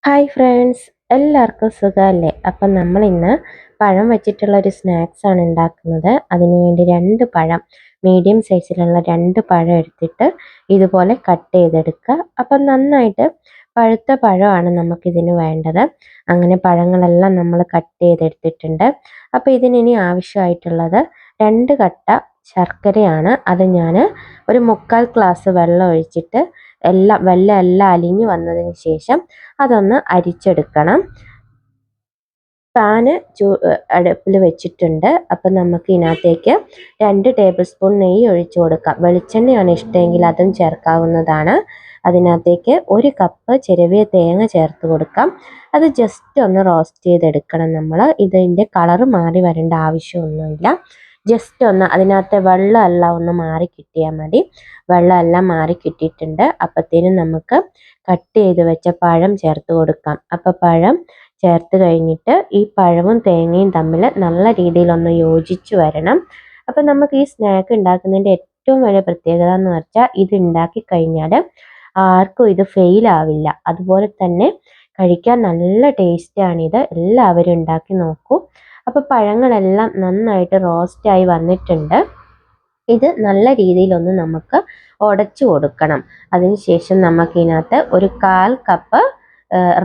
Hi friends, എല്ലാവർക്കും സുഖമല്ലേ? അപ്പം നമ്മൾ ഇന്ന് പഴം വെച്ചിട്ടുള്ള ഒരു സ്നാക്സ് ആണ് ഉണ്ടാക്കുന്നത്. അതിനു വേണ്ടി രണ്ട് പഴം, മീഡിയം സൈസിലുള്ള രണ്ട് പഴം എടുത്തിട്ട് ഇതുപോലെ കട്ട് ചെയ്തെടുക്കുക. അപ്പം നന്നായിട്ട് പഴുത്ത പഴമാണ് നമുക്കിതിന് വേണ്ടത്. അങ്ങനെ പഴങ്ങളെല്ലാം നമ്മൾ കട്ട് ചെയ്തെടുത്തിട്ടുണ്ട്. അപ്പോൾ ഇതിനി ആവശ്യമായിട്ടുള്ളത് രണ്ട് കട്ട ശർക്കരയാണ്. അത് ഞാൻ ഒരു 3/4 ഗ്ലാസ് വെള്ളം ഒഴിച്ചിട്ട് വെള്ളം എല്ലാം അലിഞ്ഞു വന്നതിന് ശേഷം അതൊന്ന് അരിച്ചെടുക്കണം. പാന് അടുപ്പിൽ വെച്ചിട്ടുണ്ട്. അപ്പം നമുക്ക് ഇതിനകത്തേക്ക് 2 ടേബിൾ സ്പൂൺ നെയ്യ് ഒഴിച്ചു കൊടുക്കാം. വെളിച്ചെണ്ണയാണ് ഇഷ്ടമെങ്കിൽ അതും ചേർക്കാവുന്നതാണ്. അതിനകത്തേക്ക് 1 കപ്പ് ചിരവിയ തേങ്ങ ചേർത്ത് കൊടുക്കാം. അത് ജസ്റ്റ് ഒന്ന് റോസ്റ്റ് ചെയ്തെടുക്കണം നമ്മൾ. ഇതിൻ്റെ കളറ് മാറി വരേണ്ട ആവശ്യമൊന്നുമില്ല. ജസ്റ്റ് ഒന്ന് അതിനകത്തെ വെള്ളമെല്ലാം ഒന്ന് മാറി കിട്ടിയാൽ മതി. വെള്ളമെല്ലാം മാറി കിട്ടിയിട്ടുണ്ട്. അപ്പോഴത്തേനും നമുക്ക് കട്ട് ചെയ്ത് വെച്ച പഴം ചേർത്ത് കൊടുക്കാം. അപ്പോൾ പഴം ചേർത്ത് കഴിഞ്ഞിട്ട് ഈ പഴവും തേങ്ങയും തമ്മിൽ നല്ല രീതിയിലൊന്ന് യോജിച്ച് വരണം. അപ്പം നമുക്ക് ഈ സ്നാക്ക് ഉണ്ടാക്കുന്നതിൻ്റെ ഏറ്റവും വലിയ പ്രത്യേകത എന്ന് വെച്ചാൽ ഇത് ഉണ്ടാക്കി കഴിഞ്ഞാൽ ആർക്കും ഇത് ഫെയിൽ ആവില്ല. അതുപോലെ തന്നെ കഴിക്കാൻ നല്ല ടേസ്റ്റാണിത്. എല്ലാവരും ഉണ്ടാക്കി നോക്കൂ. അപ്പോൾ പഴങ്ങളെല്ലാം നന്നായിട്ട് റോസ്റ്റായി വന്നിട്ടുണ്ട്. ഇത് നല്ല രീതിയിലൊന്ന് നമുക്ക് ഉടച്ചു കൊടുക്കണം. അതിനുശേഷം നമുക്കിതിനകത്ത് ഒരു 1/4 കപ്പ്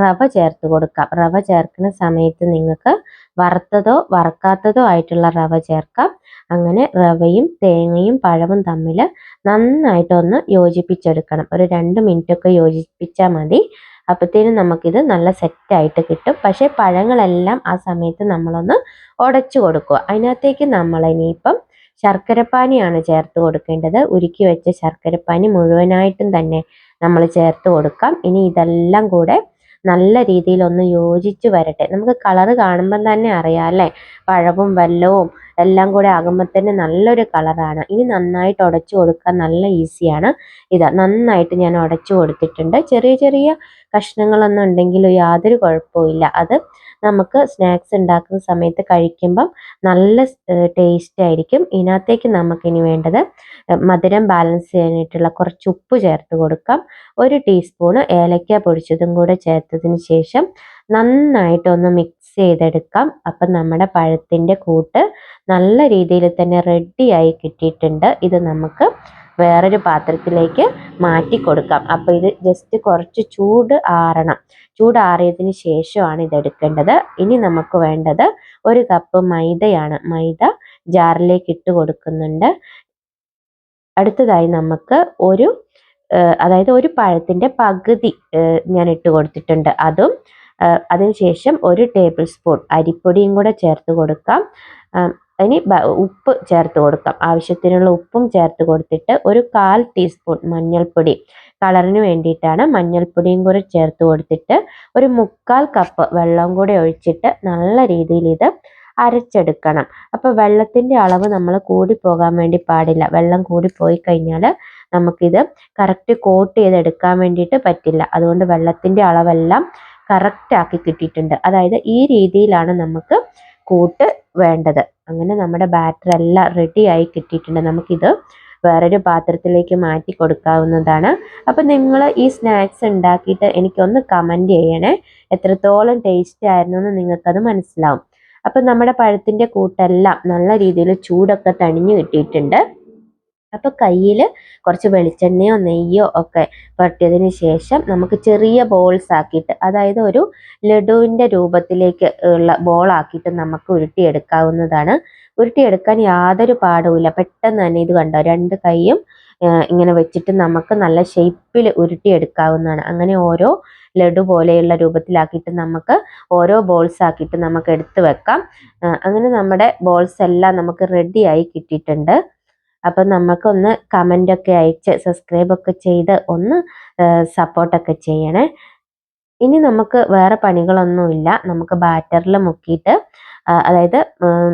റവ ചേർത്ത് കൊടുക്കാം. റവ ചേർക്കുന്ന സമയത്ത് നിങ്ങൾക്ക് വറുത്തതോ വറക്കാത്തതോ ആയിട്ടുള്ള റവ ചേർക്കാം. അങ്ങനെ റവയും തേങ്ങയും പഴവും തമ്മിൽ നന്നായിട്ടൊന്ന് യോജിപ്പിച്ചെടുക്കണം. ഒരു 2 മിനിറ്റൊക്കെ യോജിപ്പിച്ചാൽ മതി. അപ്പോഴത്തേനും നമുക്കിത് നല്ല സെറ്റായിട്ട് കിട്ടും. പക്ഷേ പഴങ്ങളെല്ലാം ആ സമയത്ത് നമ്മളൊന്ന് ഉടച്ചു കൊടുക്കുക. അതിനകത്തേക്ക് നമ്മൾ ഇനിയിപ്പം ശർക്കരപ്പാനിയാണ് ചേർത്ത് കൊടുക്കേണ്ടത്. ഉരുക്കി വെച്ച ശർക്കരപ്പാനി മുഴുവനായിട്ടും തന്നെ നമ്മൾ ചേർത്ത് കൊടുക്കാം. ഇനി ഇതെല്ലാം കൂടെ നല്ല രീതിയിൽ ഒന്ന് യോജിച്ച് വരട്ടെ. നമുക്ക് കളറ് കാണുമ്പം തന്നെ അറിയാം അല്ലേ, പഴവും വെല്ലവും എല്ലാം കൂടെ ആകുമ്പോൾ തന്നെ നല്ലൊരു കളറാണ്. ഇനി നന്നായിട്ട് ഉടച്ചു കൊടുക്കാൻ നല്ല ഈസിയാണ്. ഇതാ നന്നായിട്ട് ഞാൻ ഉടച്ചു കൊടുത്തിട്ടുണ്ട്. ചെറിയ ചെറിയ കഷ്ണങ്ങളൊന്നും ഉണ്ടെങ്കിലും യാതൊരു കുഴപ്പമില്ല. അത് നമുക്ക് സ്നാക്സ് ഉണ്ടാക്കുന്ന സമയത്ത് കഴിക്കുമ്പം നല്ല ടേസ്റ്റ് ആയിരിക്കും. ഇതിനകത്തേക്ക് നമുക്കിനി വേണ്ടത് മധുരം ബാലൻസ് ചെയ്യാനായിട്ടുള്ള കുറച്ച് ഉപ്പ് ചേർത്ത് കൊടുക്കാം. 1 ടീസ്പൂണ് ഏലക്ക പൊടിച്ചതും കൂടെ ചേർത്തതിന് ശേഷം നന്നായിട്ടൊന്ന് മിക്സ് ചെയ്തെടുക്കാം. അപ്പം നമ്മുടെ പഴത്തിൻ്റെ കൂട്ട് നല്ല രീതിയിൽ തന്നെ റെഡിയായി കിട്ടിയിട്ടുണ്ട്. ഇത് നമുക്ക് വേറൊരു പാത്രത്തിലേക്ക് മാറ്റി കൊടുക്കാം. അപ്പോൾ ഇത് ജസ്റ്റ് കുറച്ച് ചൂടാറിയതിന് ശേഷമാണ് ഇതെടുക്കേണ്ടത്. ഇനി നമുക്ക് വേണ്ടത് 1 കപ്പ് മൈദയാണ്. മൈദ ജാറിലേക്ക് ഇട്ട് കൊടുക്കുന്നുണ്ട്. അടുത്തതായി നമുക്ക് അതായത് ഒരു പഴത്തിൻ്റെ പകുതി ഞാൻ ഇട്ട് കൊടുത്തിട്ടുണ്ട്. അതും അതിനുശേഷം 1 ടേബിൾ സ്പൂൺ അരിപ്പൊടിയും കൂടെ ചേർത്ത് കൊടുക്കാം. ഇനി ഉപ്പ് ചേർത്ത് കൊടുക്കാം. ആവശ്യത്തിനുള്ള ഉപ്പും ചേർത്ത് കൊടുത്തിട്ട് ഒരു 1/4 ടീസ്പൂൺ മഞ്ഞൾപ്പൊടി, കളറിന് വേണ്ടിയിട്ടാണ്. മഞ്ഞൾപ്പൊടിയും കൂടെ ചേർത്ത് കൊടുത്തിട്ട് ഒരു 3/4 കപ്പ് വെള്ളം കൂടെ ഒഴിച്ചിട്ട് നല്ല രീതിയിൽ ഇത് അരച്ചെടുക്കണം. അപ്പോൾ വെള്ളത്തിൻ്റെ അളവ് നമ്മൾ കൂടിപ്പോകാൻ വേണ്ടി പാടില്ല. വെള്ളം കൂടിപ്പോയി കഴിഞ്ഞാൽ നമുക്കിത് കറക്റ്റ് കോട്ട് ചെയ്തെടുക്കാൻ വേണ്ടിയിട്ട് പറ്റില്ല. അതുകൊണ്ട് വെള്ളത്തിൻ്റെ അളവെല്ലാം കറക്റ്റ് ആക്കി കിട്ടിയിട്ടുണ്ട്. അതായത് ഈ രീതിയിലാണ് നമുക്ക് കൂട്ട് വേണ്ടത്. അങ്ങനെ നമ്മുടെ ബാറ്റർ എല്ലാം റെഡിയായി കിട്ടിയിട്ടുണ്ട്. നമുക്കിത് വേറൊരു പാത്രത്തിലേക്ക് മാറ്റി കൊടുക്കാവുന്നതാണ്. അപ്പം നിങ്ങൾ ഈ സ്നാക്സ് ഉണ്ടാക്കിയിട്ട് എനിക്കൊന്ന് കമൻറ്റ് ചെയ്യണേ. എത്രത്തോളം ടേസ്റ്റ് ആയിരുന്നു എന്ന് നിങ്ങൾക്കത് മനസ്സിലാവും. അപ്പം നമ്മുടെ പഴത്തിൻ്റെ കൂട്ടെല്ലാം നല്ല രീതിയിൽ ചൂടൊക്കെ തണിഞ്ഞു കിട്ടിയിട്ടുണ്ട്. അപ്പോൾ കയ്യിൽ കുറച്ച് വെളിച്ചെണ്ണയോ നെയ്യോ ഒക്കെ പുരട്ടിയതിന് ശേഷം നമുക്ക് ചെറിയ ബോൾസ് ആക്കിയിട്ട്, അതായത് ഒരു ലഡുവിൻ്റെ രൂപത്തിലേക്ക് ഉള്ള ബോളാക്കിയിട്ട് നമുക്ക് ഉരുട്ടിയെടുക്കാവുന്നതാണ്. ഉരുട്ടിയെടുക്കാൻ യാതൊരു പാടുമില്ല. പെട്ടെന്ന് തന്നെ ഇത് കണ്ടോ, 2 കൈയും ഇങ്ങനെ വെച്ചിട്ട് നമുക്ക് നല്ല ഷേപ്പിൽ ഉരുട്ടിയെടുക്കാവുന്നതാണ്. അങ്ങനെ ഓരോ ലഡു പോലെയുള്ള രൂപത്തിലാക്കിയിട്ട് നമുക്ക് ഓരോ ബോൾസ് ആക്കിയിട്ട് നമുക്ക് എടുത്ത് വെക്കാം. അങ്ങനെ നമ്മുടെ ബോൾസ് എല്ലാം നമുക്ക് റെഡിയായി കിട്ടിയിട്ടുണ്ട്. അപ്പം നമുക്കൊന്ന് കമൻ്റൊക്കെ അയച്ച് സബ്സ്ക്രൈബൊക്കെ ചെയ്ത് ഒന്ന് സപ്പോർട്ടൊക്കെ ചെയ്യണേ. ഇനി നമുക്ക് വേറെ പണികളൊന്നുമില്ല. നമുക്ക് ബാറ്ററിൽ മുക്കിയിട്ട് അതായത്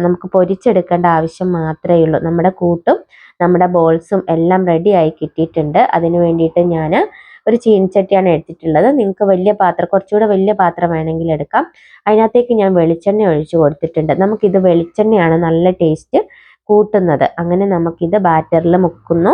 നമുക്ക് പൊരിച്ചെടുക്കേണ്ട ആവശ്യം മാത്രമേ ഉള്ളൂ. നമ്മുടെ കൂട്ടും നമ്മുടെ ബോൾസും എല്ലാം റെഡിയായി കിട്ടിയിട്ടുണ്ട്. അതിന് വേണ്ടിയിട്ട് ഞാൻ ഒരു ചീനിച്ചട്ടിയാണ് എടുത്തിട്ടുള്ളത്. നിങ്ങൾക്ക് കുറച്ചുകൂടെ വലിയ പാത്രം വേണമെങ്കിൽ എടുക്കാം. അതിനകത്തേക്ക് ഞാൻ വെളിച്ചെണ്ണ ഒഴിച്ചു കൊടുത്തിട്ടുണ്ട്. നമുക്കിത് വെളിച്ചെണ്ണയാണ് നല്ല ടേസ്റ്റ് കൂട്ടുന്നത്. അങ്ങനെ നമുക്കിത് ബാറ്ററിൽ മുക്കുന്നു,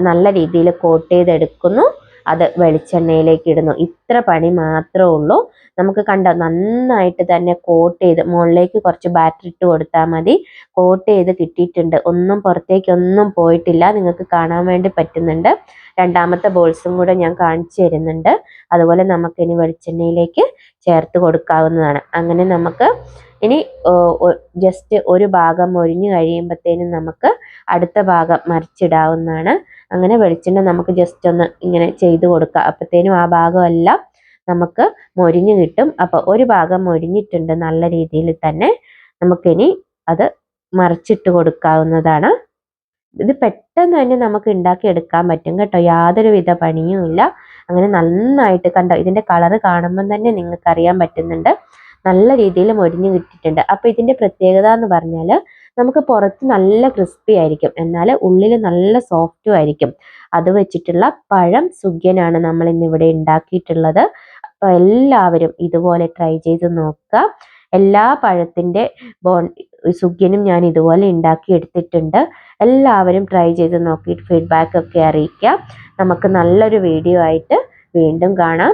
നല്ല രീതിയിൽ കോട്ട് ചെയ്തെടുക്കുന്നു. അത് വെളിച്ചെണ്ണയിലേക്ക് ഇടുന്നു. ഇത്ര പണി മാത്രമേ ഉള്ളൂ. നമുക്ക് കണ്ടോ നന്നായിട്ട് തന്നെ കോട്ട് ചെയ്ത് മുകളിലേക്ക് കുറച്ച് ബാറ്റർ ഇട്ട് കൊടുത്താൽ മതി. കോട്ട് ചെയ്ത് കിട്ടിയിട്ടുണ്ട്. ഒന്നും പുറത്തേക്കൊന്നും പോയിട്ടില്ല. നിങ്ങൾക്ക് കാണാൻ വേണ്ടി പറ്റുന്നുണ്ട്. രണ്ടാമത്തെ ബോൾസും കൂടെ ഞാൻ കാണിച്ചു തരുന്നുണ്ട്. അതുപോലെ നമുക്കിനി വെളിച്ചെണ്ണയിലേക്ക് ചേർത്ത് കൊടുക്കാവുന്നതാണ്. അങ്ങനെ നമുക്ക് ഇനി ജസ്റ്റ് ഒരു ഭാഗം മൊരിഞ്ഞ് കഴിയുമ്പോഴത്തേനും നമുക്ക് അടുത്ത ഭാഗം മറിച്ചിടാവുന്നതാണ്. അങ്ങനെ വെളിച്ചെണ്ണ നമുക്ക് ജസ്റ്റ് ഒന്ന് ഇങ്ങനെ ചെയ്ത് കൊടുക്കാം. അപ്പോഴത്തേനും ആ ഭാഗമെല്ലാം നമുക്ക് മൊരിഞ്ഞ് കിട്ടും. അപ്പോൾ ഒരു ഭാഗം മൊരിഞ്ഞിട്ടുണ്ട് നല്ല രീതിയിൽ തന്നെ. നമുക്കിനി അത് മറിച്ചിട്ട് കൊടുക്കാവുന്നതാണ്. ഇത് പെട്ടെന്ന് തന്നെ നമുക്ക് ഉണ്ടാക്കി എടുക്കാൻ പറ്റും കേട്ടോ. യാതൊരുവിധ പണിയും ഇല്ല. അങ്ങനെ നന്നായിട്ട് കണ്ടോ, ഇതിൻ്റെ കളറ് കാണുമ്പം തന്നെ നിങ്ങൾക്ക് അറിയാൻ പറ്റുന്നുണ്ട് നല്ല രീതിയിൽ മൊരിഞ്ഞ് കിട്ടിയിട്ടുണ്ട്. അപ്പോൾ ഇതിൻ്റെ പ്രത്യേകത എന്ന് പറഞ്ഞാൽ നമുക്ക് പുറത്ത് നല്ല ക്രിസ്പി ആയിരിക്കും, എന്നാൽ ഉള്ളിൽ നല്ല സോഫ്റ്റും ആയിരിക്കും. അത് വെച്ചിട്ടുള്ള പഴം സുഗ്യനാണ് നമ്മൾ ഇന്നിവിടെ ഉണ്ടാക്കിയിട്ടുള്ളത്. അപ്പോൾ എല്ലാവരും ഇതുപോലെ ട്രൈ ചെയ്ത് നോക്കുക. എല്ലാ പഴത്തിൻ്റെ സുഗ്യനും ഞാൻ ഇതുപോലെ ഉണ്ടാക്കി എടുത്തിട്ടുണ്ട്. എല്ലാവരും ട്രൈ ചെയ്ത് നോക്കിയിട്ട് ഫീഡ്ബാക്ക് ഒക്കെ അറിയിക്കുക. നമുക്ക് നല്ലൊരു വീഡിയോ ആയിട്ട് വീണ്ടും കാണാം.